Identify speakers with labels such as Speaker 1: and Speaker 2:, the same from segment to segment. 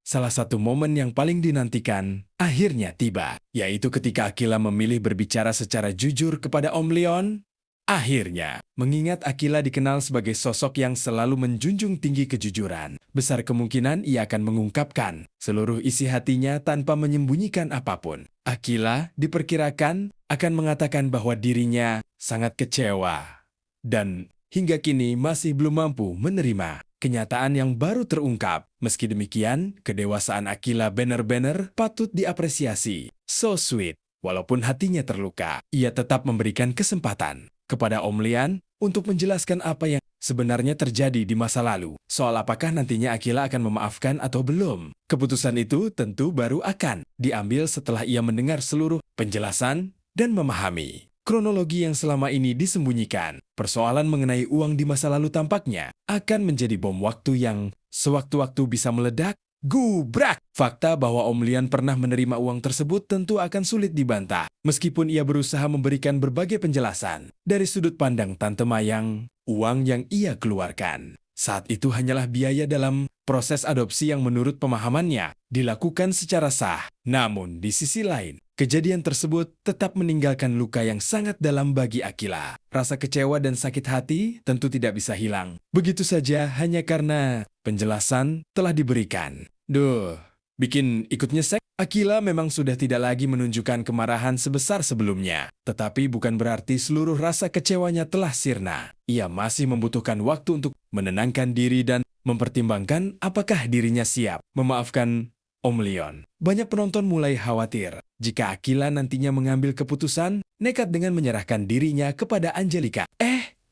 Speaker 1: salah satu momen yang paling dinantikan akhirnya tiba, yaitu ketika Aquila memilih berbicara secara jujur kepada Om Leon. Akhirnya, mengingat Aquila dikenal sebagai sosok yang selalu menjunjung tinggi kejujuran, besar kemungkinan ia akan mengungkapkan seluruh isi hatinya tanpa menyembunyikan apapun. Aquila diperkirakan akan mengatakan bahwa dirinya sangat kecewa dan hingga kini masih belum mampu menerima kenyataan yang baru terungkap. Meski demikian, kedewasaan Aquila benar-benar patut diapresiasi. So sweet. Walaupun hatinya terluka, ia tetap memberikan kesempatan kepada Om Leon untuk menjelaskan apa yang sebenarnya terjadi di masa lalu. Soal apakah nantinya Aquila akan memaafkan atau belum. Keputusan itu tentu baru akan diambil setelah ia mendengar seluruh penjelasan dan memahami kronologi yang selama ini disembunyikan. Persoalan mengenai uang di masa lalu tampaknya akan menjadi bom waktu yang sewaktu-waktu bisa meledak. Gubrak! Fakta bahwa Om Leon pernah menerima uang tersebut tentu akan sulit dibantah. Meskipun ia berusaha memberikan berbagai penjelasan dari sudut pandang Tante Mayang, uang yang ia keluarkan saat itu hanyalah biaya dalam proses adopsi yang menurut pemahamannya dilakukan secara sah. Namun di sisi lain, kejadian tersebut tetap meninggalkan luka yang sangat dalam bagi Aquila. Rasa kecewa dan sakit hati tentu tidak bisa hilang begitu saja hanya karena penjelasan telah diberikan. Duh, bikin ikut nyesek. Aquila memang sudah tidak lagi menunjukkan kemarahan sebesar sebelumnya. Tetapi bukan berarti seluruh rasa kecewanya telah sirna. Ia masih membutuhkan waktu untuk menenangkan diri dan mempertimbangkan apakah dirinya siap memaafkan Om Leon. Banyak penonton mulai khawatir jika Aquila nantinya mengambil keputusan nekat dengan menyerahkan dirinya kepada Angelica.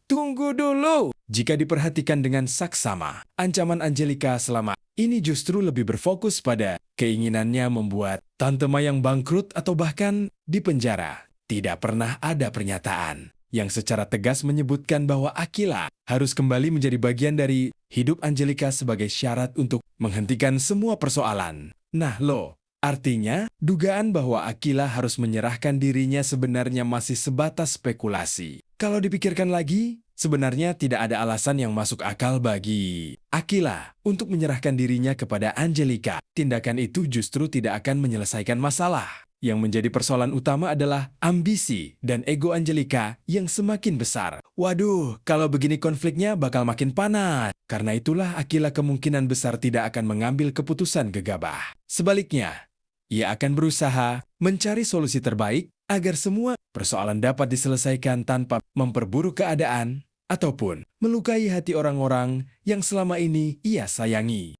Speaker 1: Tunggu dulu! Jika diperhatikan dengan saksama, ancaman Angelica selama ini justru lebih berfokus pada keinginannya membuat Tante Mayang bangkrut atau bahkan dipenjara. Tidak pernah ada pernyataan yang secara tegas menyebutkan bahwa Aquila harus kembali menjadi bagian dari hidup Angelica sebagai syarat untuk menghentikan semua persoalan. Nah loh, artinya dugaan bahwa Aquila harus menyerahkan dirinya sebenarnya masih sebatas spekulasi. Kalau dipikirkan lagi, sebenarnya tidak ada alasan yang masuk akal bagi Aquila untuk menyerahkan dirinya kepada Angelica. Tindakan itu justru tidak akan menyelesaikan masalah. Yang menjadi persoalan utama adalah ambisi dan ego Angelica yang semakin besar. Waduh, kalau begini konfliknya bakal makin panas. Karena itulah Aquila kemungkinan besar tidak akan mengambil keputusan gegabah. Sebaliknya, ia akan berusaha mencari solusi terbaik agar semua persoalan dapat diselesaikan tanpa memperburuk keadaan ataupun melukai hati orang-orang yang selama ini ia sayangi.